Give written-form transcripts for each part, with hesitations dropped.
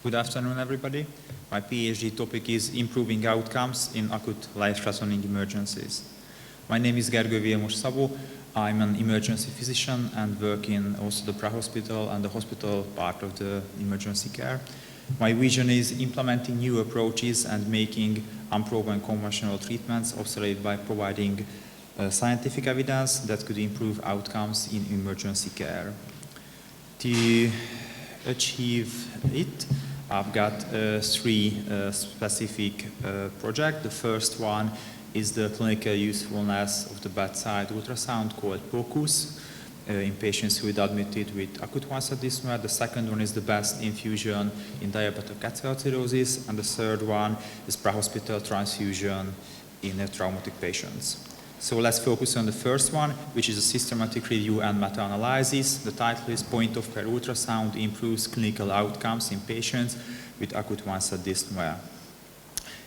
Good afternoon, everybody. My PhD topic is improving outcomes in acute life-threatening emergencies. My name is Gergő Szabó. I'm an emergency physician and work in also the pre-hospital and the hospital part of the emergency care. My vision is implementing new approaches and making unproven conventional treatments obsolete by providing scientific evidence that could improve outcomes in emergency care. To achieve it, I've got three specific projects. The first one is the clinical usefulness of the bedside ultrasound called PoCUS in patients who are admitted with acute onset dyspnoea. The second one is the best infusion in diabetic ketoacidosis, and the third one is pre-hospital transfusion in traumatic patients. So let's focus on the first one, which is a systematic review and meta-analysis. The title is Point of Care Ultrasound Improves Clinical Outcomes in Patients with Acute Onset Dyspnoea.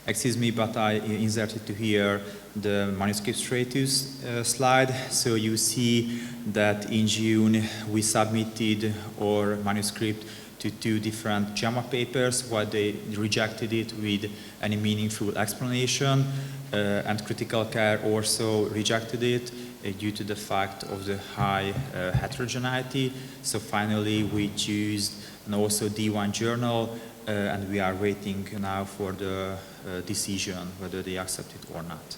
Excuse me, but I inserted to here the manuscript status slide. So you see that in June we submitted our manuscript to two different JAMA papers, where they rejected it with any meaningful explanation. And critical care also rejected it due to the fact of the high heterogeneity. So finally we choose and also D1 journal, and we are waiting now for the decision whether they accept it or not.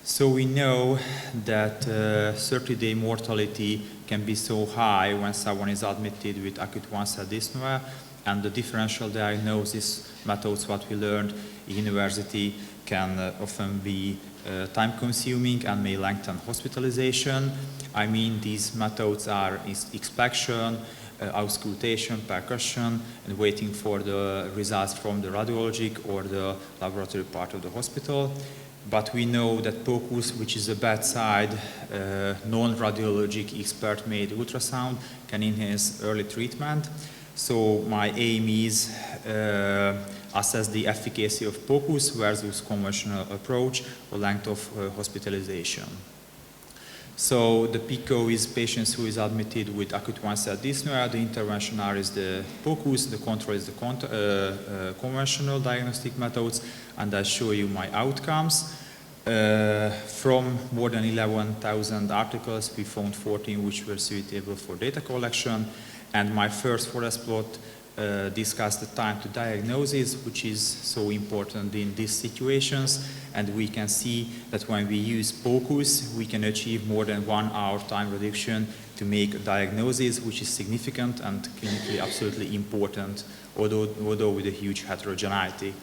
So we know that 30-day mortality can be so high when someone is admitted with acute onset dyspnoea, and the differential diagnosis methods what we learned in university can often be time-consuming and may lengthen hospitalization. I mean, these methods are inspection, auscultation, percussion, and waiting for the results from the radiologic or the laboratory part of the hospital. But we know that PoCUS, which is a bedside, non-radiologic expert-made ultrasound, can enhance early treatment. So my aim is assess the efficacy of PoCUS versus conventional approach or length of hospitalization. So the PICO is patients who is admitted with acute onset dyspnoea. The intervention is the PoCUS. The control is the conventional diagnostic methods, and I show you my outcomes. From more than 11,000 articles, we found 14 which were suitable for data collection. And my first forest plot discussed the time to diagnosis, which is so important in these situations. And we can see that when we use PoCUS, we can achieve more than 1 hour time reduction to make a diagnosis, which is significant and clinically absolutely important, although with a huge heterogeneity.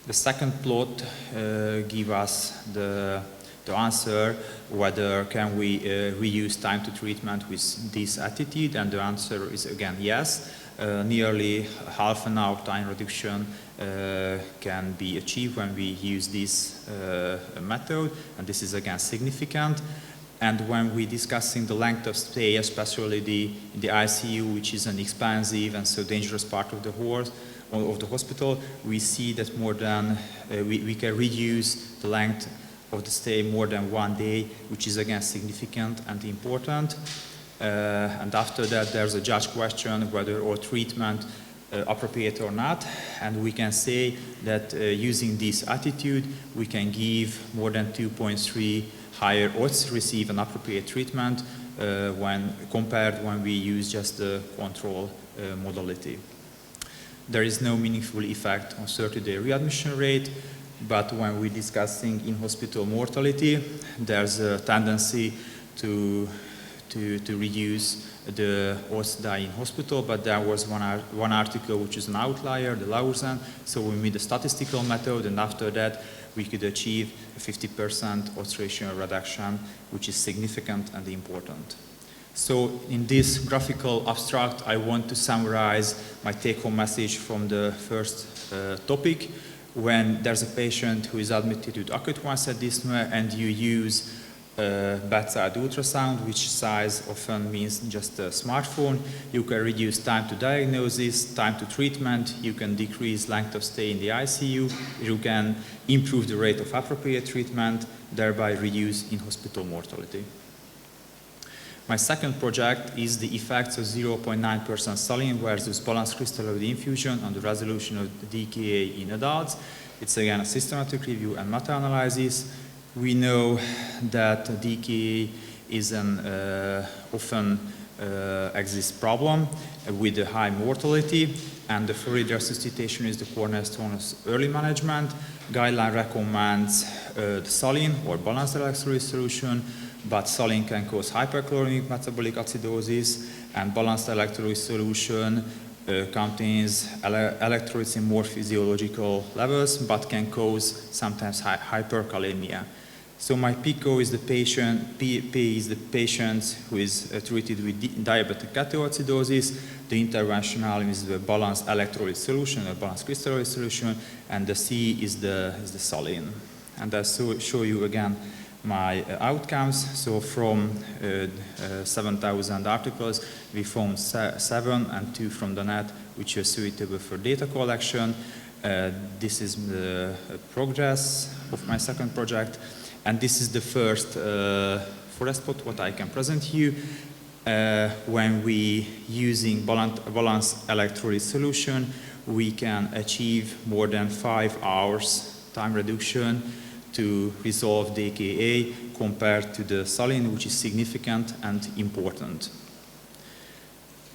The second plot gives us the answer whether can we reuse time to treatment with this attitude, and the answer is again yes. Nearly half an hour time reduction can be achieved when we use this method, and this is again significant. And when we're discussing the length of stay, especially in the ICU, which is an expensive and so dangerous part of the hospital, we see that more than we can reduce the length of the stay more than 1 day, which is again significant and important. And after that, there's a judge question whether our treatment appropriate or not. And we can say that using this attitude, we can give more than 2.3 higher odds to receive an appropriate treatment when we use just the control modality. There is no meaningful effect on 30-day readmission rate, but when we're discussing in-hospital mortality, there's a tendency to reduce the odds die in hospital, but there was one article which is an outlier, the Lausanne, so we made a statistical method, and after that we could achieve a 50% odds ratio reduction, which is significant and important. So in this graphical abstract, I want to summarize my take-home message from the first topic. When there's a patient who is admitted with acute onset dyspnoea and you use bedside ultrasound, which size often means just a smartphone, you can reduce time to diagnosis, time to treatment, you can decrease length of stay in the ICU, you can improve the rate of appropriate treatment, thereby reduce in-hospital mortality. My second project is the effects of 0.9% saline versus balanced crystalloid infusion on the resolution of DKA in adults. It's again a systematic review and meta-analysis. We know that DKA is an often exists problem with a high mortality, and the fluid resuscitation is the cornerstone of early management. Guideline recommends the saline or balanced electrolyte solution, but saline can cause hyperchloremic metabolic acidosis, and balanced electrolyte solution contains electrolytes in more physiological levels, but can cause sometimes hyperkalemia. So my PICO is the patient, P is the patient who is treated with diabetic ketoacidosis. The interventional is the balanced electrolyte solution, a balanced crystalloid solution, and the C is the saline. And I'll show you again my outcomes. So from 7,000 articles, we found 7 and 2 from the net, which are suitable for data collection. This is the progress of my second project. And this is the first forest plot what I can present you. When we using balanced electrolyte solution, we can achieve more than 5 hours time reduction to resolve DKA compared to the saline, which is significant and important.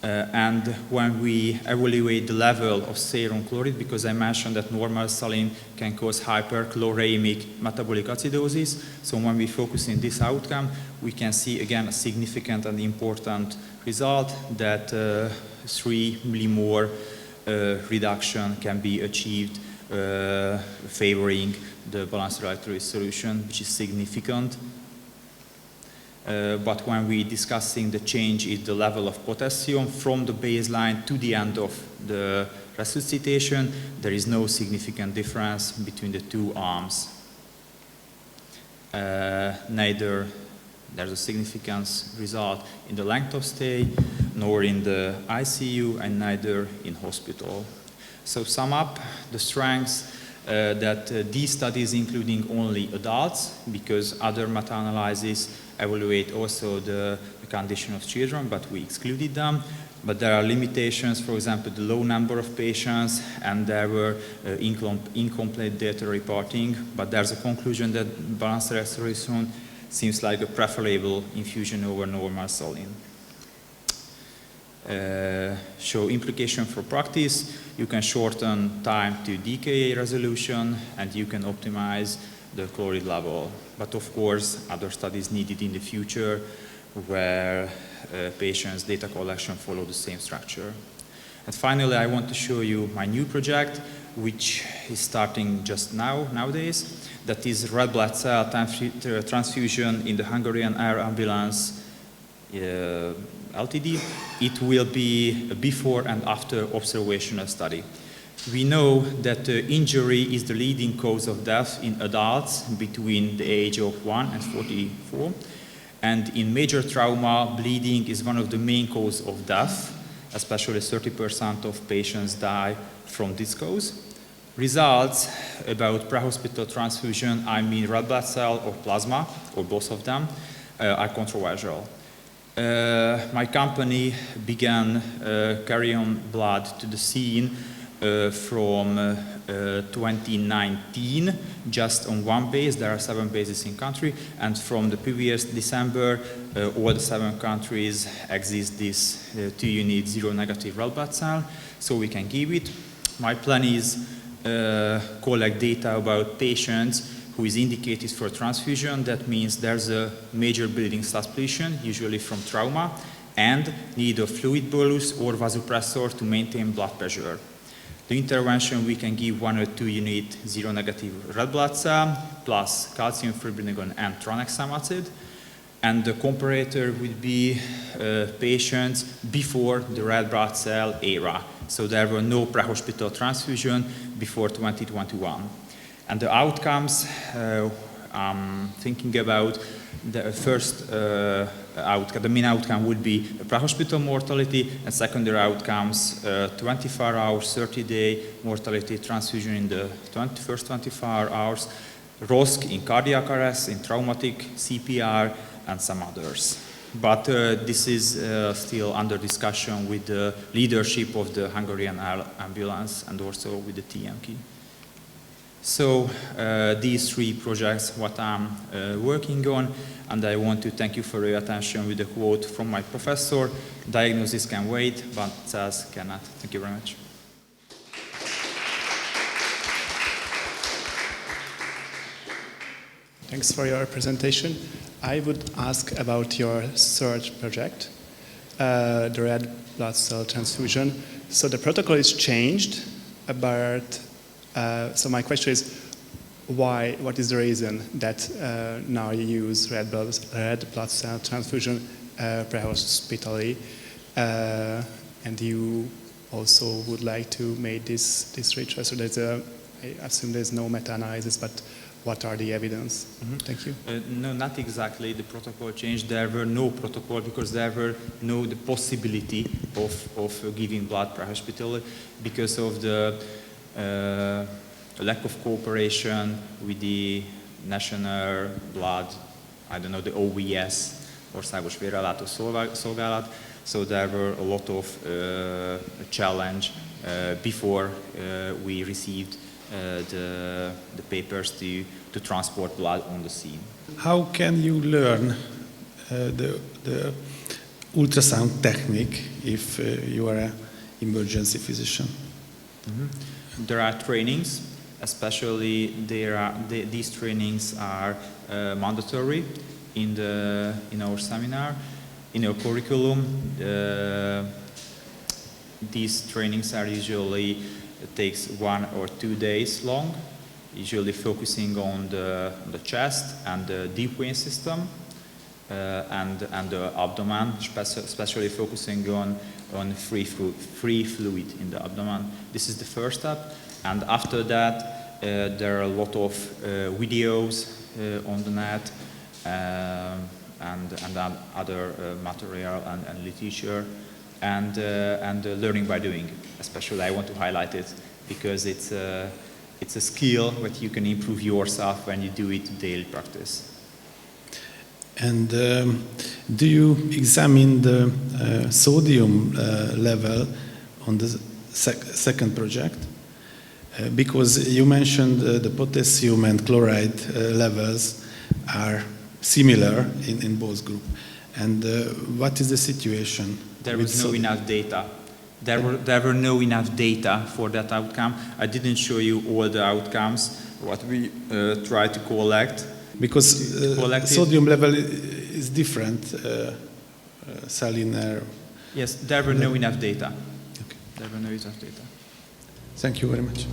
And when we evaluate the level of serum chloride, because I mentioned that normal saline can cause hyperchloremic metabolic acidosis, so when we focus in this outcome, we can see again a significant and important result that 3 millimole reduction can be achieved, favoring the balanced electrolyte solution, which is significant. But when we're discussing the change in the level of potassium from the baseline to the end of the resuscitation, there is no significant difference between the two arms. Neither there's a significant result in the length of stay, nor in the ICU, and neither in hospital. So sum up the strengths that these studies including only adults, because other meta-analyses evaluate also the condition of children, but we excluded them. But there are limitations, for example, the low number of patients, and there were incomplete data reporting, but there's a conclusion that balanced electrolyte seems like a preferable infusion over normal saline. Show implication for practice. You can shorten time to DKA resolution, and you can optimize the chloride level. But of course, other studies needed in the future where patients' data collection follow the same structure. And finally, I want to show you my new project, which is starting just nowadays. That is red blood cell transfusion in the Hungarian Air Ambulance Ltd. It will be a before and after observational study. We know that injury is the leading cause of death in adults between the age of 1 and 44. And in major trauma, bleeding is one of the main causes of death, especially 30% of patients die from this cause. Results about pre-hospital transfusion, I mean red blood cell or plasma, or both of them, are controversial. My company began carrying blood to the scene from 2019, just on one base. There are 7 bases in country, and from the previous December, all the 7 countries exist this 2-unit zero-negative red blood cell, so we can give it. My plan is collect data about patients who is indicated for transfusion. That means there's a major bleeding suspicion, usually from trauma, and need a fluid bolus or vasopressor to maintain blood pressure. The intervention, we can give 1 or 2-unit zero-negative red blood cell plus calcium fibrinogen and tranexamide, and the comparator would be patients before the red blood cell era. So there were no pre-hospital transfusion before 2021. And the outcomes, I'm thinking about the first outcome. The main outcome would be pre-hospital mortality, and secondary outcomes, 24 hours, 30-day mortality, transfusion in the first 24 hours, ROSC in cardiac arrest, in traumatic CPR, and some others. But this is still under discussion with the leadership of the Hungarian ambulance and also with the TMK. So these three projects what I'm working on, and I want to thank you for your attention with a quote from my professor: "Diagnosis can wait, but cells cannot." Thank you very much. Thanks for your presentation. I would ask about your third project, the red blood cell transfusion. So the protocol is changed, but so my question is, why? What is the reason that now you use red blood cell transfusion pre-hospitally, and you also would like to make this research? So I assume there's no meta-analysis, but what are the evidence? Mm-hmm. Thank you. No, not exactly. The protocol changed. There were no protocol because there were no the possibility of giving blood pre-hospitally because of the lack of cooperation with the national blood, I don't know, the OVS, Országos Vérellátó Szolgálat. So there were a lot of challenge before we received the papers to transport blood on the scene. How can you learn the ultrasound technique if you are an emergency physician? Mm-hmm. There are trainings, especially these trainings are mandatory in our seminar, in our curriculum. These trainings are usually it takes 1 or 2 days long, usually focusing on the chest and the deep vein system and the abdomen, especially focusing on free fluid in the abdomen. This is the first step, and after that there are a lot of videos on the net and other material and literature. And learning by doing, especially I want to highlight it because it's a skill that you can improve yourself when you do it in daily practice. And do you examine the sodium level on the second project? Because you mentioned the potassium and chloride levels are similar in both groups. And what is the situation? There was no enough data. There were no enough data for that outcome. I didn't show you all the outcomes, what we tried to collect. Because sodium level is different, saline. Yes, there were no enough data. Okay. There were no enough data. Thank you very much.